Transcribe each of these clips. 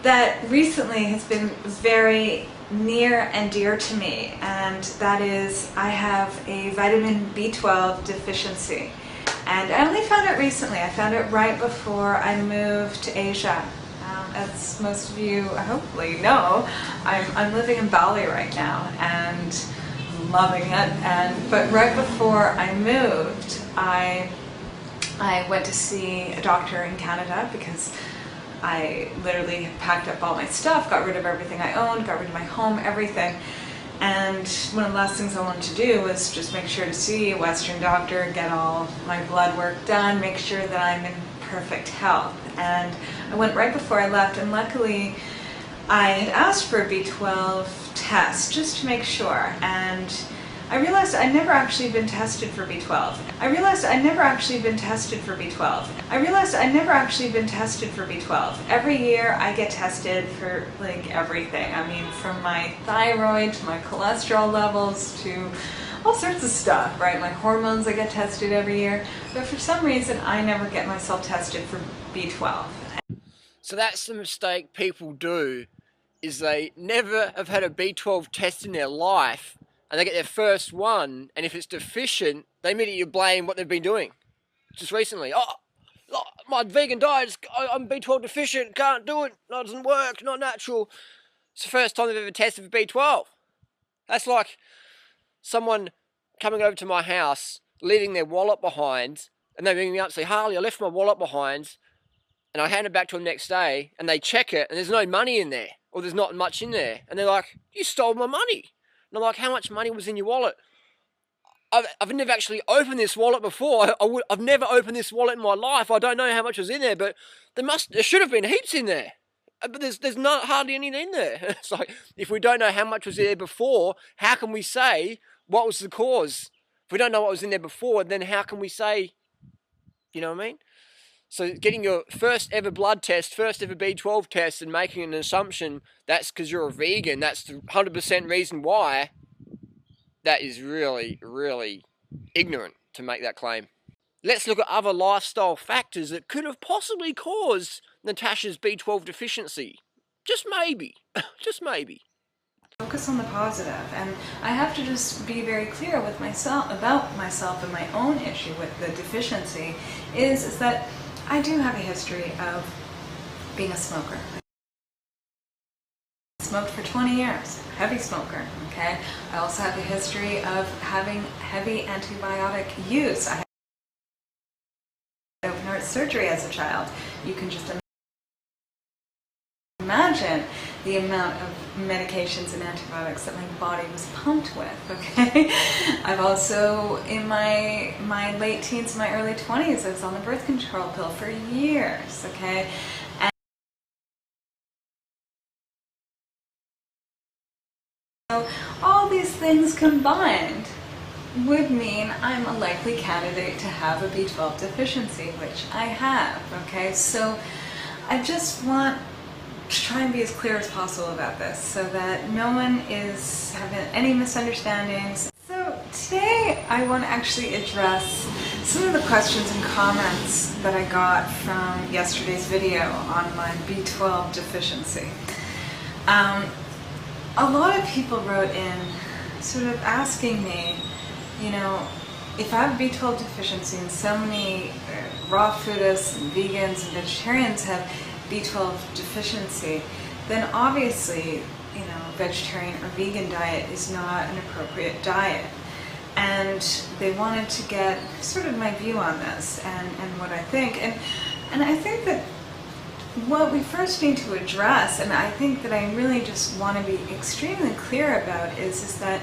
that recently has been very near and dear to me, and that is I have a vitamin B12 deficiency. And I only found it recently. I found it right before I moved to Asia. As most of you hopefully know, I'm living in Bali right now and loving it. But right before I moved, I went to see a doctor in Canada because I literally packed up all my stuff, got rid of everything I owned, got rid of my home, everything. And one of the last things I wanted to do was just make sure to see a Western doctor, get all my blood work done, make sure that I'm in perfect health. And I went right before I left, and luckily I had asked for a B12 test just to make sure. And I realized I'd never actually been tested for B12. I realized I'd never actually been tested for B12. Every year I get tested for like everything. I mean, from my thyroid to my cholesterol levels to all sorts of stuff, right? My hormones I get tested every year. But for some reason I never get myself tested for B12. So that's the mistake people do, is they never have had a B12 test in their life, and they get their first one, and if it's deficient, they immediately blame what they've been doing just recently. Oh, my vegan diet, I'm B12 deficient, can't do it, no, it doesn't work, not natural. It's the first time they've ever tested for B12. That's like someone coming over to my house, leaving their wallet behind, and they ring me up and say, Harley, I left my wallet behind, and I hand it back to them next day, and they check it, and there's no money in there, or there's not much in there. And they're like, you stole my money. And I'm like, how much money was in your wallet? I've never actually opened this wallet before. I've never opened this wallet in my life. I don't know how much was in there, but there should have been heaps in there. But there's not hardly any in there. It's like, if we don't know how much was there before, how can we say what was the cause? If we don't know what was in there before, then how can we say, you know what I mean? So getting your first ever blood test, first ever B12 test, and making an assumption that's because you're a vegan, that's the 100% reason why, that is really, really ignorant to make that claim. Let's look at other lifestyle factors that could have possibly caused Natasha's B12 deficiency. Just maybe. Just maybe. Focus on the positive, and I have to just be very clear with myself about myself and my own issue with the deficiency is that I do have a history of being a smoker. I smoked for 20 years, heavy smoker, okay? I also have a history of having heavy antibiotic use. I had open heart surgery as a child. You can just imagine the amount of medications and antibiotics that my body was pumped with, okay? I've also, in my late teens, my early 20s, I was on the birth control pill for years, okay? And so all these things combined would mean I'm a likely candidate to have a B12 deficiency, which I have, okay? So I just want to try and be as clear as possible about this so that no one is having any misunderstandings. So today I want to actually address some of the questions and comments that I got from yesterday's video on my B12 deficiency. A lot of people wrote in sort of asking me, you know, if I have a B12 deficiency and so many raw foodists and vegans and vegetarians have B12 deficiency, then obviously, you know, vegetarian or vegan diet is not an appropriate diet. And they wanted to get sort of my view on this and what I think. And I think that what we first need to address, and I think that I really just want to be extremely clear about, is that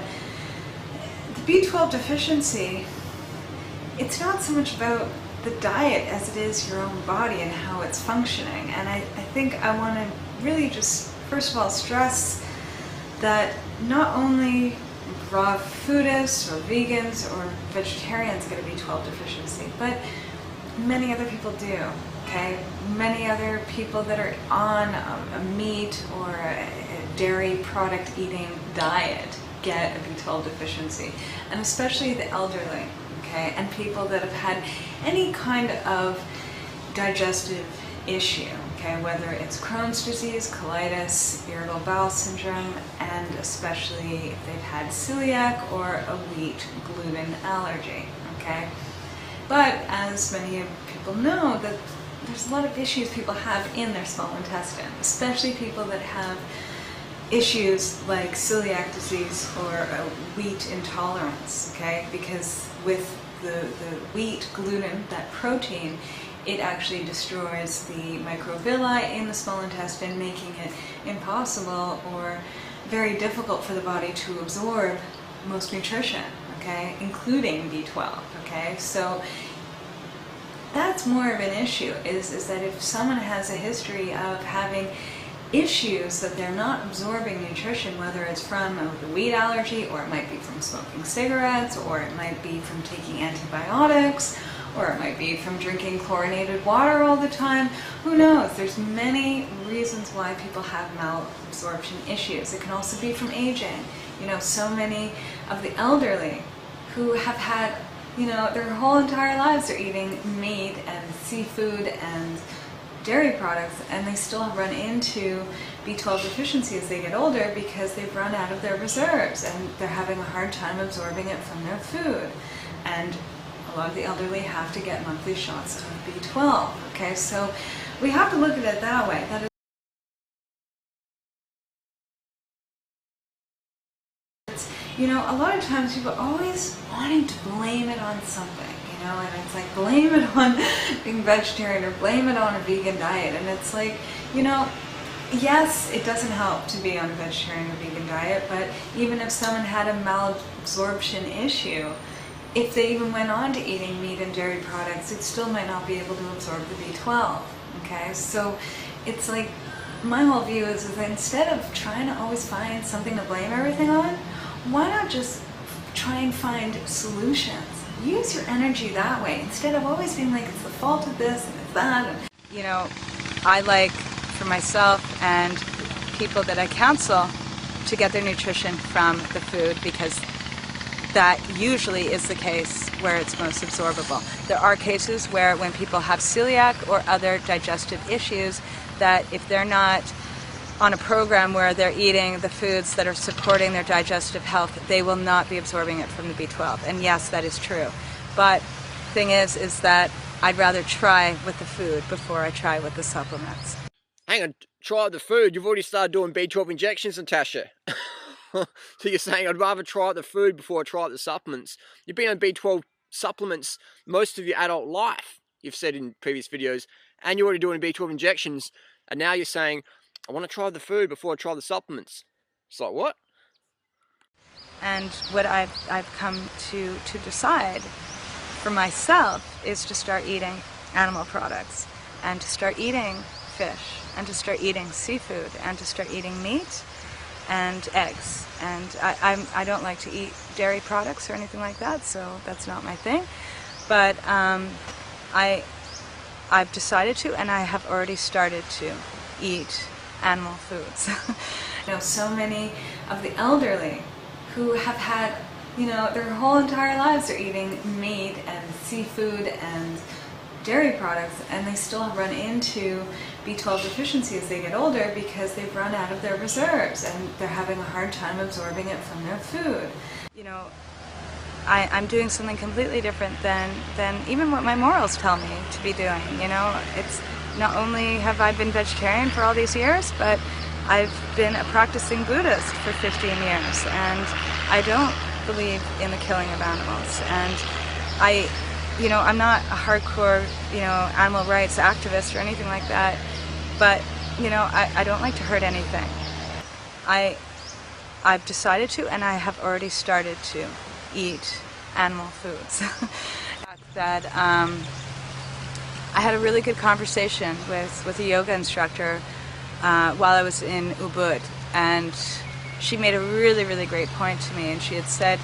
the B12 deficiency, it's not so much about the diet as it is your own body and how it's functioning. And I think I want to really just first of all stress that not only raw foodists or vegans or vegetarians get a B12 deficiency, but many other people do, okay? Many other people that are on a meat or a dairy product eating diet get a B12 deficiency, and especially the elderly. Okay, and people that have had any kind of digestive issue. okay, whether it's Crohn's disease, colitis, irritable bowel syndrome, and especially if they've had celiac or a wheat gluten allergy, okay? But as many people know, that there's a lot of issues people have in their small intestine, especially people that have issues like celiac disease or a wheat intolerance, okay? Because with the wheat gluten, that protein, it actually destroys the microvilli in the small intestine, making it impossible or very difficult for the body to absorb most nutrition, okay, including B12, okay? So that's more of an issue, is that if someone has a history of having issues that they're not absorbing nutrition, whether it's from a wheat allergy, or it might be from smoking cigarettes, or it might be from taking antibiotics, or it might be from drinking chlorinated water all the time, who knows? There's many reasons why people have malabsorption issues. It can also be from aging. You know, so many of the elderly who have had, you know, their whole entire lives they're eating meat and seafood and dairy products, and they still run into B12 deficiency as they get older because they've run out of their reserves and they're having a hard time absorbing it from their food. And a lot of the elderly have to get monthly shots of B12, okay? So we have to look at it that way. That is, you know, a lot of times people are always wanting to blame it on something. You know, and it's like, blame it on being vegetarian or blame it on a vegan diet. And it's like, you know, yes, it doesn't help to be on a vegetarian or vegan diet, but even if someone had a malabsorption issue, if they even went on to eating meat and dairy products, it still might not be able to absorb the B12, okay? So it's like, my whole view is that instead of trying to always find something to blame everything on, why not just try and find solutions? Use your energy that way, instead of always being like, it's the fault of this and it's that. And, you know, I like, for myself and people that I counsel, to get their nutrition from the food, because that usually is the case where it's most absorbable. There are cases where when people have celiac or other digestive issues, that if they're not on a program where they're eating the foods that are supporting their digestive health, they will not be absorbing it from the B12. And yes, that is true. But the thing is that I'd rather try with the food before I try with the supplements. Hang on, try the food. You've already started doing B12 injections, Natasha. So you're saying I'd rather try the food before I try the supplements. You've been on B12 supplements most of your adult life, you've said in previous videos, and you're already doing B12 injections, and now you're saying, I want to try the food before I try the supplements. It's like, what? And what I've come to decide for myself is to start eating animal products, and to start eating fish, and to start eating seafood, and to start eating meat and eggs. And I don't like to eat dairy products or anything like that, so that's not my thing. But I've decided to, and I have already started to eat animal foods. You know, so many of the elderly who have had, you know, their whole entire lives they're eating meat and seafood and dairy products, and they still run into B12 deficiency as they get older because they've run out of their reserves and they're having a hard time absorbing it from their food. You know, I'm doing something completely different than even what my morals tell me to be doing. You know, it's not only have I been vegetarian for all these years, but I've been a practicing Buddhist for 15 years, and I don't believe in the killing of animals. And you know, I'm not a hardcore, you know, animal rights activist or anything like that, but, you know, I don't like to hurt anything. I've decided to, and I have already started to eat animal foods. That I had a really good conversation with a yoga instructor while I was in Ubud, and she made a really, really great point to me, and she had said,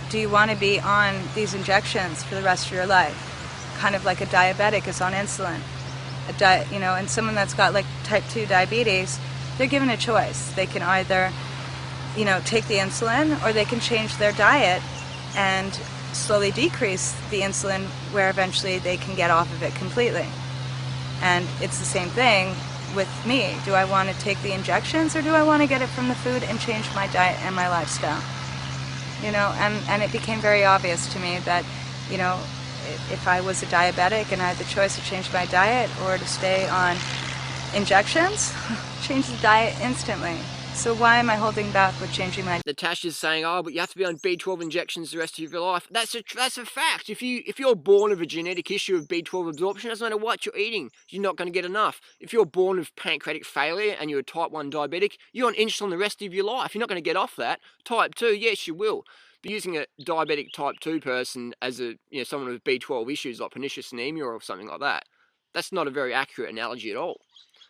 do you want to be on these injections for the rest of your life? Kind of like a diabetic is on insulin. You know, and someone that's got like type 2 diabetes, they're given a choice. They can either, you know, take the insulin, or they can change their diet and slowly decrease the insulin, where eventually they can get off of it completely. And it's the same thing with me. Do I want to take the injections, or do I want to get it from the food and change my diet and my lifestyle? You know, and it became very obvious to me that, you know, if I was a diabetic and I had the choice to change my diet or to stay on injections, change the diet instantly. So why am I holding back with changing my... Natasha's saying, oh, but you have to be on B12 injections the rest of your life. That's a fact. If you're born with a genetic issue of B12 absorption, it doesn't matter what you're eating, you're not going to get enough. If you're born with pancreatic failure and you're a type 1 diabetic, you're on insulin the rest of your life. You're not going to get off that. Type 2, yes, you will. But using a diabetic type 2 person as a, you know, someone with B12 issues like pernicious anemia or something like that, that's not a very accurate analogy at all.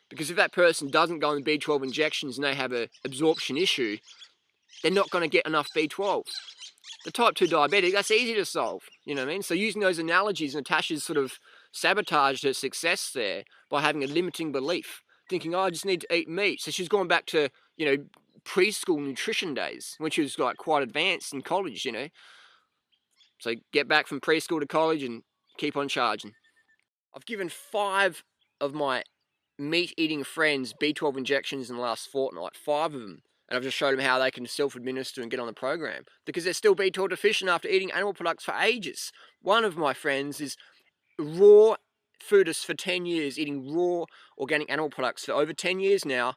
Because if that person doesn't go on the B12 injections and they have an absorption issue, they're not going to get enough B12. The type 2 diabetic, that's easy to solve, you know what I mean? So using those analogies, Natasha's sort of sabotaged her success there by having a limiting belief, thinking, oh, I just need to eat meat. So she's gone back to, you know, preschool nutrition days, when she was like quite advanced in college, you know. So get back from preschool to college and keep on charging. I've given 5 of my meat-eating friends B12 injections in the last fortnight, 5 of them. And I've just showed them how they can self-administer and get on the program, because they're still B12 deficient after eating animal products for ages. One of my friends is raw foodist for 10 years, eating raw organic animal products for over 10 years now.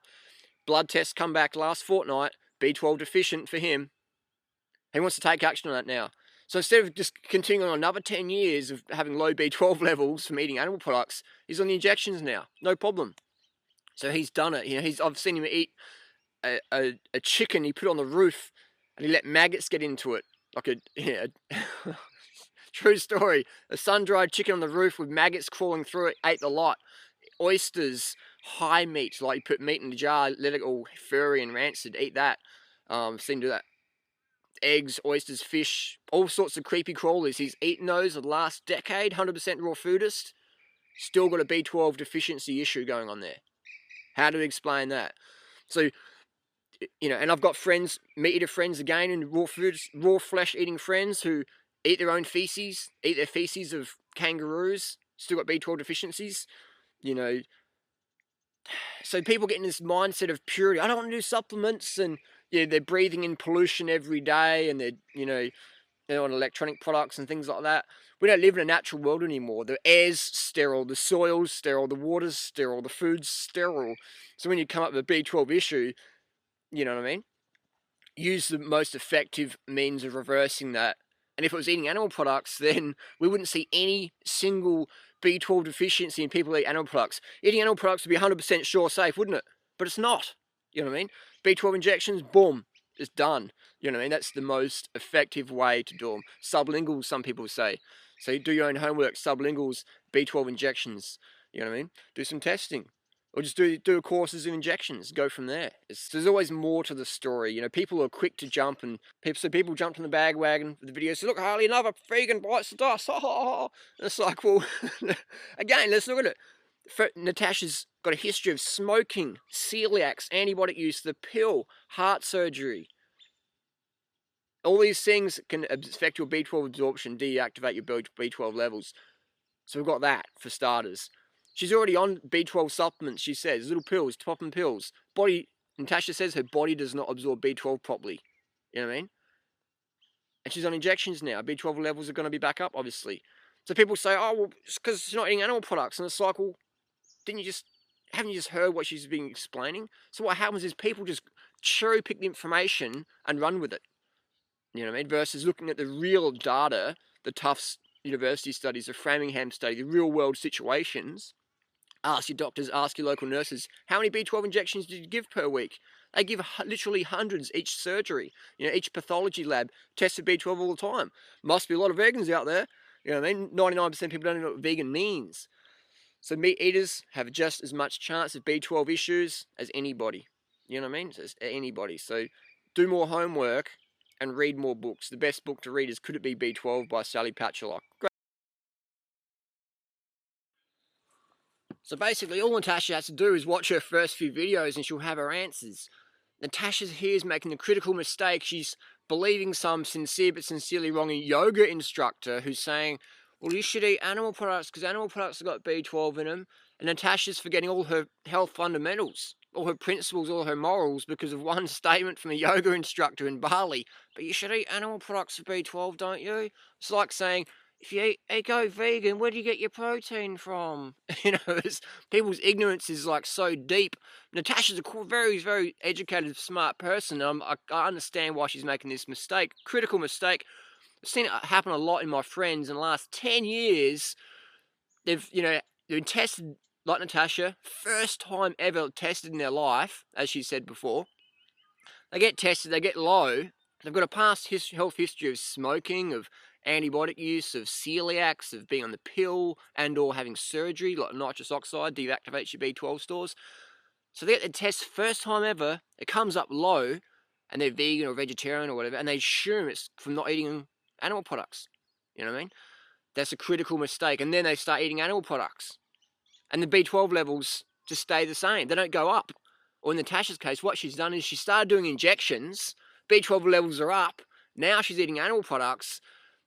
Blood tests come back last fortnight, B12 deficient for him. He wants to take action on that now. So instead of just continuing on another 10 years of having low B12 levels from eating animal products, he's on the injections now, no problem. So he's done it. You know, I've seen him eat a chicken he put on the roof, and he let maggots get into it. Like true story. A sun-dried chicken on the roof with maggots crawling through it, ate the lot. Oysters, high meat, like you put meat in the jar, let it all furry and rancid, eat that. Seen him do that. Eggs, oysters, fish, all sorts of creepy crawlers. He's eaten those the last decade, 100% raw foodist. Still got a B12 deficiency issue going on there. How do we explain that? So, you know, and I've got friends, meat eater friends again, and raw flesh eating friends who eat their own feces, eat their feces of kangaroos, still got B12 deficiencies, you know. So people get in this mindset of purity. I don't want to do supplements, and yeah, they're breathing in pollution every day, and they're, you know, they're on electronic products and things like that. We don't live in a natural world anymore. The air's sterile, the soil's sterile, the water's sterile, the food's sterile. So when you come up with a B12 issue, you know what I mean? Use the most effective means of reversing that. And if it was eating animal products, then we wouldn't see any single B12 deficiency in people who eat animal products. Eating animal products would be 100% sure safe, wouldn't it? But it's not. You know what I mean? B12 injections, boom, it's done. You know what I mean? That's the most effective way to do them. Sublinguals, some people say. So you do your own homework, sublinguals, B12 injections. You know what I mean? Do some testing. Or just do courses of injections, go from there. There's always more to the story. You know, people are quick to jump, and people jumped on the bandwagon for the video. So look, Harley, another vegan bites the dust. And it's like, well, again, let's look at it. Natasha's got a history of smoking, celiacs, antibiotic use, the pill, heart surgery. All these things can affect your B12 absorption, deactivate your B12 levels. So we've got that for starters. She's already on B12 supplements, she says. Little pills, popping pills. Natasha says her body does not absorb B12 properly. You know what I mean? And she's on injections now. B12 levels are going to be back up, obviously. So people say, oh, well, it's because she's not eating animal products. And it's like, well, haven't you just heard what she's been explaining? So what happens is people just cherry pick the information and run with it. You know what I mean? Versus looking at the real data, the Tufts University studies, the Framingham study, the real world situations. Ask your doctors, ask your local nurses, how many B12 injections did you give per week? They give literally hundreds each surgery. You know, each pathology lab tests for B12 all the time. Must be a lot of vegans out there. You know what I mean? 99% of people don't know what vegan means. So meat eaters have just as much chance of B12 issues as anybody. You know what I mean? As anybody. So do more homework and read more books. The best book to read is Could It Be B12 by Sally Patchlock. So basically, all Natasha has to do is watch her first few videos and she'll have her answers. Natasha here is making a critical mistake. She's believing some sincere but sincerely wrong yoga instructor who's saying, well, you should eat animal products because animal products have got B12 in them. And Natasha's forgetting all her health fundamentals, all her principles, all her morals because of one statement from a yoga instructor in Bali. But you should eat animal products for B12, don't you? It's like saying, if you go vegan, where do you get your protein from? People's ignorance is like so deep. Natasha's a very, very educated, smart person. I understand why she's making this mistake, critical mistake. I've seen it happen a lot in my friends in the last 10 years. They've been tested like Natasha, first time ever tested in their life, as she said before. They get tested, they get low. They've got a past health history of smoking, of antibiotic use, of celiacs, of being on the pill and or having surgery like nitrous oxide, deactivates your B12 stores. So they get the test first time ever, it comes up low, and they're vegan or vegetarian or whatever, and they assume it's from not eating animal products. You know what I mean? That's a critical mistake. And then they start eating animal products. And the B12 levels just stay the same. They don't go up. Or in Natasha's case, what she's done is she started doing injections. B12 levels are up. Now she's eating animal products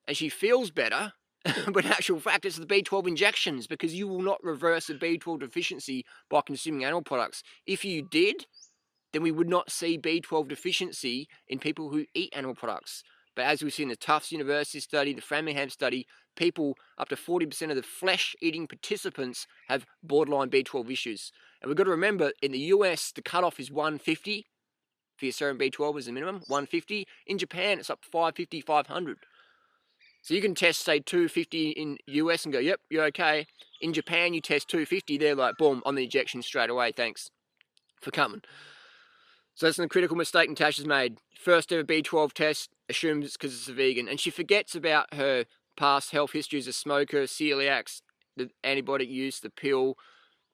and she feels better. But in actual fact, it's the B12 injections, because you will not reverse a B12 deficiency by consuming animal products. If you did, then we would not see B12 deficiency in people who eat animal products. But as we see in the Tufts University study, the Framingham study, people, up to 40% of the flesh-eating participants have borderline B12 issues. And we've got to remember, in the US, the cutoff is 150 for your serum B12 as a minimum, 150. In Japan, it's up to 550, 500. So you can test, say, 250 in US and go, yep, you're okay. In Japan, you test 250, they're like, boom, on the injection straight away, thanks for coming. So that's a critical mistake Natasha's made. First ever B12 test, assumes it's because it's a vegan. And she forgets about her past health history as a smoker, celiacs, the antibiotic use, the pill,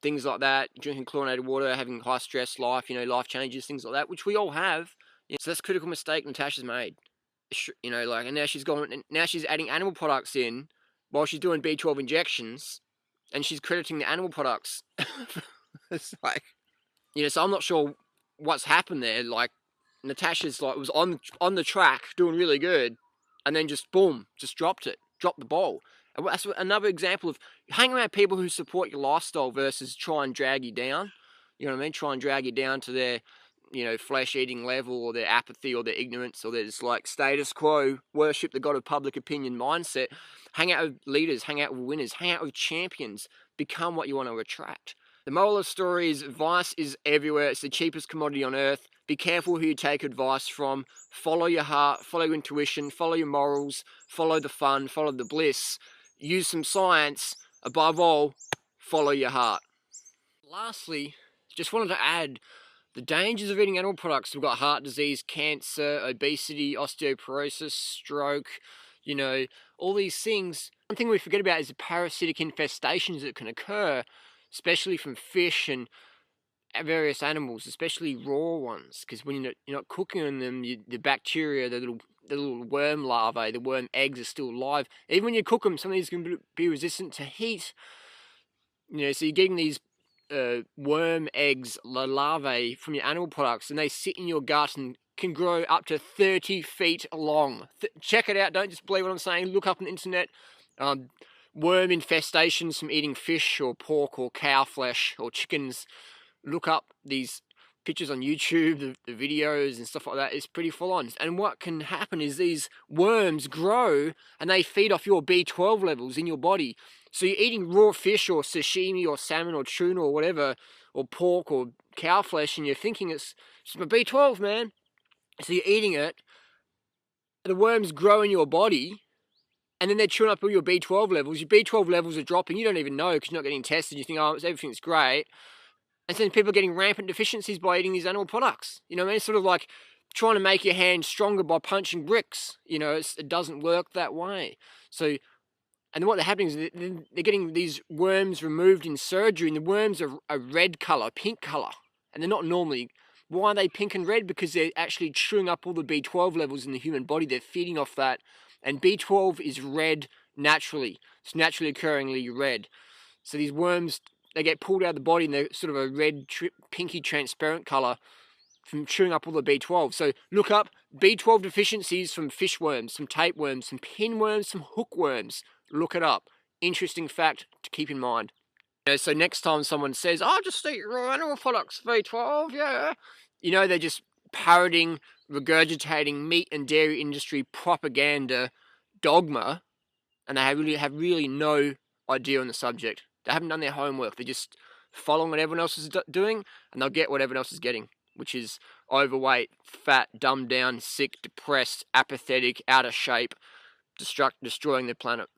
things like that, drinking chlorinated water, having high stress life, life changes, things like that, which we all have. So that's a critical mistake Natasha's made. And now she's adding animal products in while she's doing B12 injections, and she's crediting the animal products. It's like, so I'm not sure what's happened there. Like, Natasha's was on the track doing really good, and then just boom, just dropped the ball. And that's another example of hang around people who support your lifestyle versus try and drag you down. You know what I mean? Try and drag you down to their flesh eating level, or their apathy, or their ignorance, or their just like status quo, worship the god of public opinion mindset. Hang out with leaders, hang out with winners, hang out with champions. Become what you want to attract. The moral of the story is advice is everywhere. It's the cheapest commodity on earth. Be careful who you take advice from. Follow your heart, follow your intuition, follow your morals, follow the fun, follow the bliss. Use some science. Above all, follow your heart. Lastly, just wanted to add the dangers of eating animal products. We've got heart disease, cancer, obesity, osteoporosis, stroke, all these things. One thing we forget about is the parasitic infestations that can occur, especially from fish and various animals, especially raw ones, because when you're not cooking on them, the bacteria, the little worm larvae, the worm eggs are still alive. Even when you cook them, some of these can be resistant to heat. So you're getting these worm eggs, larvae from your animal products, and they sit in your gut and can grow up to 30 feet long. Check it out. Don't just believe what I'm saying. Look up on the internet. Worm infestations from eating fish or pork or cow flesh or chickens. Look up these pictures on YouTube, the videos and stuff like that. It's pretty full on. And what can happen is these worms grow and they feed off your B12 levels in your body. So you're eating raw fish or sashimi or salmon or tuna or whatever, or pork or cow flesh, and you're thinking it's my B12, man. So you're eating it, the worms grow in your body, and then they're chewing up all your B12 levels. Your B12 levels are dropping. You don't even know because you're not getting tested. You think, oh, everything's great. And then people are getting rampant deficiencies by eating these animal products. It's sort of like trying to make your hand stronger by punching bricks. It doesn't work that way. So, and what they're happening is they're getting these worms removed in surgery, and the worms are a red colour, pink colour, and they're not normally. Why are they pink and red? Because they're actually chewing up all the B12 levels in the human body. They're feeding off that, and B12 is red naturally. It's naturally occurringly red. So these worms, they get pulled out of the body and they're sort of a red, pinky, transparent colour from chewing up all the B12. So look up B12 deficiencies from fish worms, some tapeworms, some pinworms, some hookworms. Look it up. Interesting fact to keep in mind. You know, so next time someone says, "Oh, just eat raw animal products, B12," yeah, you know, they're just parroting, regurgitating meat and dairy industry propaganda dogma, and they have really no idea on the subject. They haven't done their homework. They're just following what everyone else is doing, and they'll get what everyone else is getting, which is overweight, fat, dumbed down, sick, depressed, apathetic, out of shape, destroying their planet.